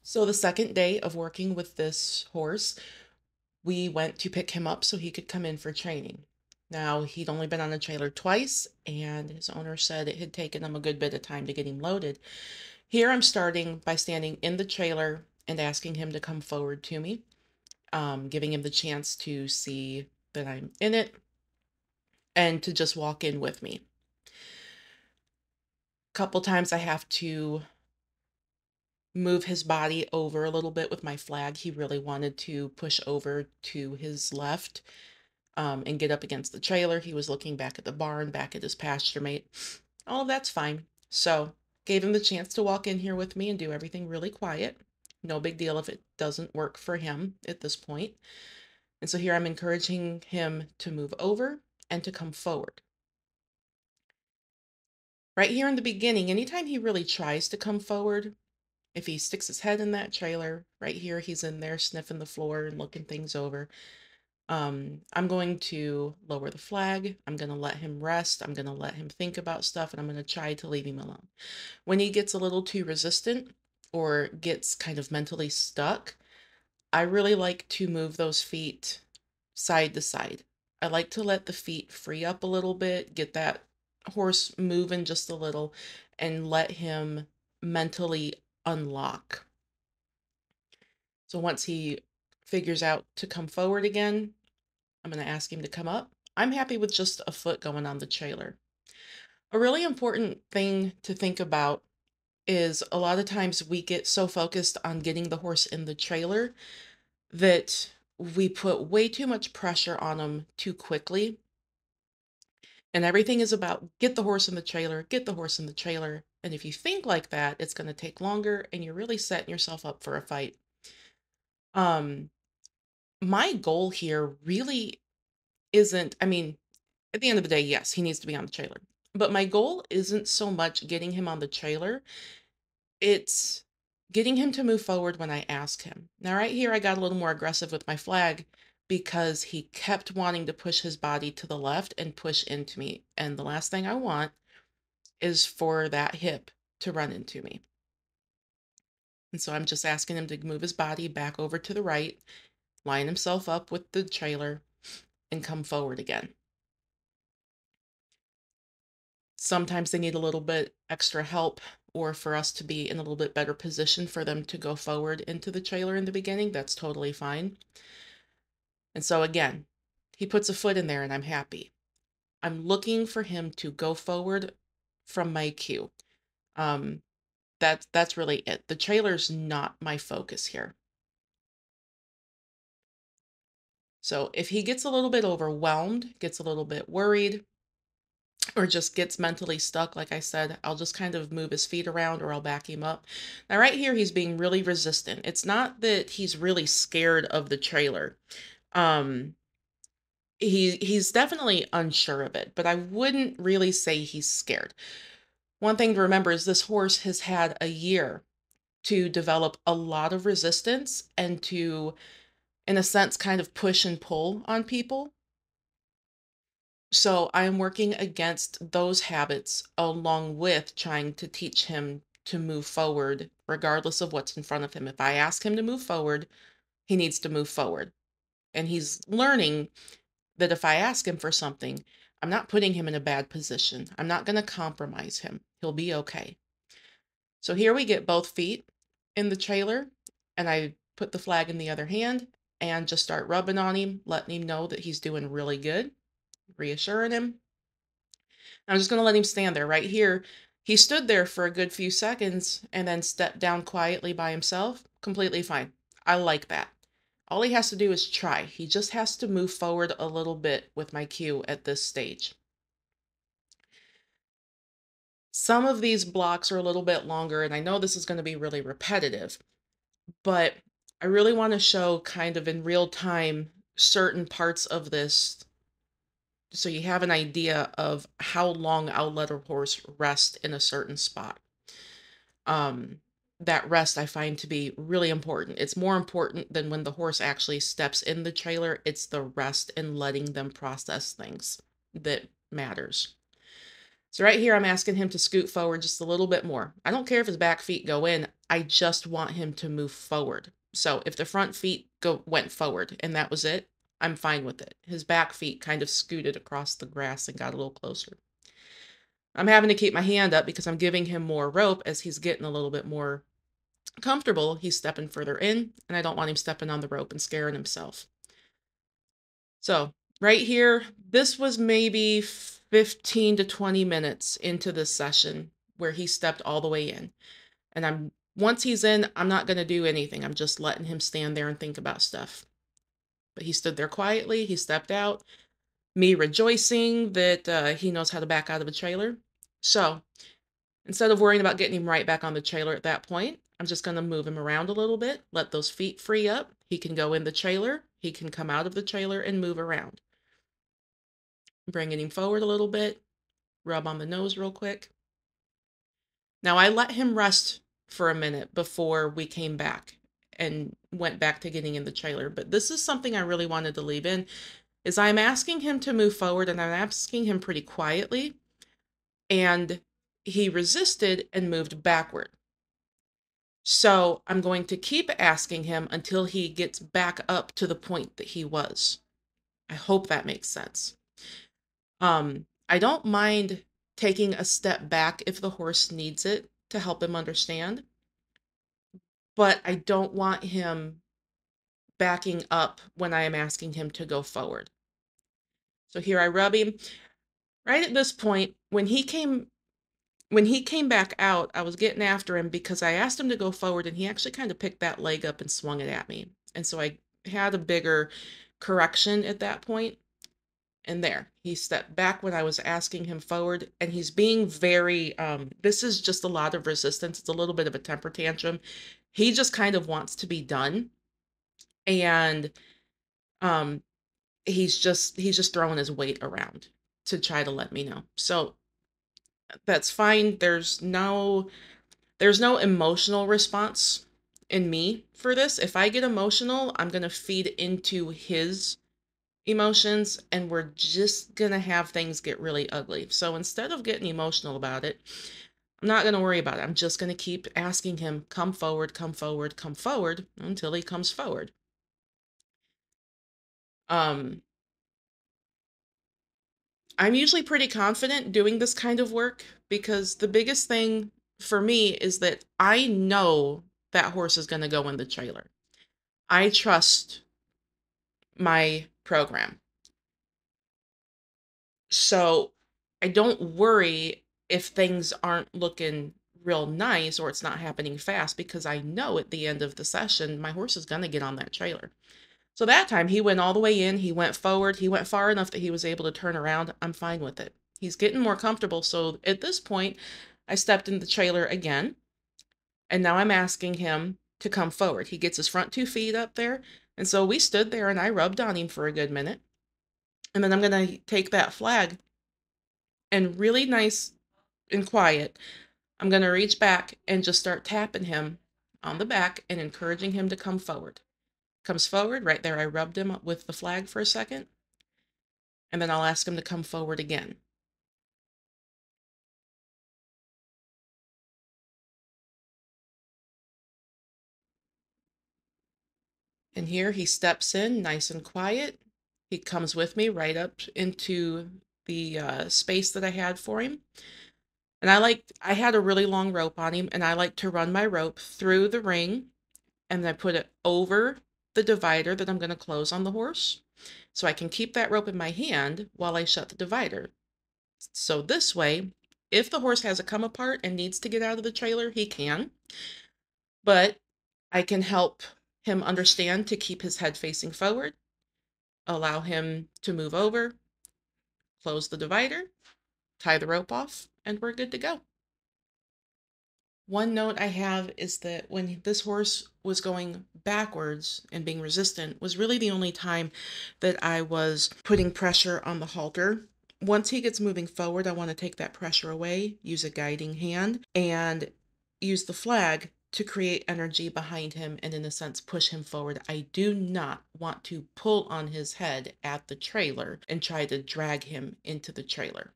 So the second day of working with this horse, we went to pick him up so he could come in for training. Now, he'd only been on the trailer twice, and his owner said it had taken him a good bit of time to get him loaded. Here I'm starting by standing in the trailer and asking him to come forward to me, giving him the chance to see that I'm in it and to just walk in with me. A couple times I have to move his body over a little bit with my flag. He really wanted to push over to his left and get up against the trailer. He was looking back at the barn, back at his pasture mate. All of that's fine. So gave him the chance to walk in here with me and do everything really quiet. No big deal if it doesn't work for him at this point. And so here I'm encouraging him to move over and to come forward. Right here in the beginning, anytime he really tries to come forward, if he sticks his head in that trailer, right here, he's in there sniffing the floor and looking things over. I'm going to lower the flag. I'm going to let him rest. I'm going to let him think about stuff, and I'm going to try to leave him alone. When he gets a little too resistant or gets kind of mentally stuck, I really like to move those feet side to side. I like to let the feet free up a little bit, get that horse moving just a little, and let him mentally unlock. So once he figures out to come forward again, I'm going to ask him to come up. I'm happy with just a foot going on the trailer. A really important thing to think about is a lot of times we get so focused on getting the horse in the trailer that we put way too much pressure on him too quickly. And everything is about get the horse in the trailer, get the horse in the trailer. And if you think like that, it's going to take longer and you're really setting yourself up for a fight. Um, my goal here really isn't, I mean, at the end of the day, yes, he needs to be on the trailer. But my goal isn't so much getting him on the trailer, it's getting him to move forward when I ask him. Now, right here, I got a little more aggressive with my flag because he kept wanting to push his body to the left and push into me. And the last thing I want is for that hip to run into me. And so I'm just asking him to move his body back over to the right, line himself up with the trailer, and come forward again. Sometimes they need a little bit extra help or for us to be in a little bit better position for them to go forward into the trailer in the beginning. That's totally fine. And so again, he puts a foot in there and I'm happy. I'm looking for him to go forward from my cue. Um, that's really it. The trailer's not my focus here. So if he gets a little bit overwhelmed, gets a little bit worried, or just gets mentally stuck, like I said, I'll just kind of move his feet around or I'll back him up. Now, right here, he's being really resistant. It's not that he's really scared of the trailer. Um, he's definitely unsure of it, but I wouldn't really say he's scared. One thing to remember is this horse has had a year to develop a lot of resistance and to, in a sense, kind of push and pull on people. So I am working against those habits along with trying to teach him to move forward regardless of what's in front of him. If I ask him to move forward, he needs to move forward. And he's learning that if I ask him for something, I'm not putting him in a bad position. I'm not going to compromise him. He'll be okay. So here we get both feet in the trailer, and I put the flag in the other hand and just start rubbing on him, letting him know that he's doing really good, reassuring him. I'm just going to let him stand there right here. He stood there for a good few seconds and then stepped down quietly by himself. Completely fine. I like that. All he has to do is try. He just has to move forward a little bit with my cue at this stage. Some of these blocks are a little bit longer, and I know this is going to be really repetitive, but I really want to show kind of in real time certain parts of this so you have an idea of how long I'll let a horse rest in a certain spot. Um, that rest I find to be really important. It's more important than when the horse actually steps in the trailer. It's the rest and letting them process things that matters. So right here, I'm asking him to scoot forward just a little bit more. I don't care if his back feet go in. I just want him to move forward. So if the front feet went forward and that was it, I'm fine with it. His back feet kind of scooted across the grass and got a little closer. I'm having to keep my hand up because I'm giving him more rope as he's getting a little bit more comfortable. He's stepping further in, and I don't want him stepping on the rope and scaring himself. So right here, this was maybe 15 to 20 minutes into this session where he stepped all the way in. And once he's in, I'm not going to do anything. I'm just letting him stand there and think about stuff. But he stood there quietly. He stepped out, me rejoicing that he knows how to back out of a trailer. So instead of worrying about getting him right back on the trailer at that point, I'm just going to move him around a little bit, let those feet free up. He can go in the trailer. He can come out of the trailer and move around. Bringing him forward a little bit, rub on the nose real quick. Now I let him rest for a minute before we came back and went back to getting in the trailer. But this is something I really wanted to leave in, is I'm asking him to move forward, and I'm asking him pretty quietly, and he resisted and moved backward. So I'm going to keep asking him until he gets back up to the point that he was. I hope that makes sense. I don't mind taking a step back if the horse needs it to help him understand, but I don't want him backing up when I am asking him to go forward. So here I rub him. Right at this point, when he came back out, I was getting after him because I asked him to go forward, and he actually kind of picked that leg up and swung it at me. And so I had a bigger correction at that point. And there, he stepped back when I was asking him forward, and he's being very, this is just a lot of resistance. It's a little bit of a temper tantrum. He just kind of wants to be done. And um, he's just throwing his weight around to try to let me know. So that's fine. There's no emotional response in me for this. If I get emotional, I'm going to feed into his emotions, and we're just going to have things get really ugly. So instead of getting emotional about it, I'm not going to worry about it. I'm just going to keep asking him, come forward, come forward, come forward, until he comes forward. I'm usually pretty confident doing this kind of work because the biggest thing for me is that I know that horse is going to go in the trailer. I trust my program. So I don't worry if things aren't looking real nice or it's not happening fast, because I know at the end of the session, my horse is going to get on that trailer. So that time he went all the way in, he went forward, he went far enough that he was able to turn around. I'm fine with it. He's getting more comfortable. So at this point, I stepped in the trailer again, and now I'm asking him to come forward. He gets his front 2 feet up there. And so we stood there and I rubbed on him for a good minute. And then I'm going to take that flag and really nice and quiet, I'm going to reach back and just start tapping him on the back and encouraging him to come forward. Comes forward, right there I rubbed him up with the flag for a second, and then I'll ask him to come forward again. And here he steps in nice and quiet. He comes with me right up into the space that I had for him. And I had a really long rope on him, and I like to run my rope through the ring, and I put it over the divider that I'm going to close on the horse, so I can keep that rope in my hand while I shut the divider. So this way, if the horse has a come apart and needs to get out of the trailer, he can, but I can help him understand to keep his head facing forward, allow him to move over, close the divider, tie the rope off, and we're good to go. One note I have is that when this horse was going backwards and being resistant was really the only time that I was putting pressure on the halter. Once he gets moving forward, I want to take that pressure away, use a guiding hand, and use the flag to create energy behind him and, in a sense, push him forward. I do not want to pull on his head at the trailer and try to drag him into the trailer.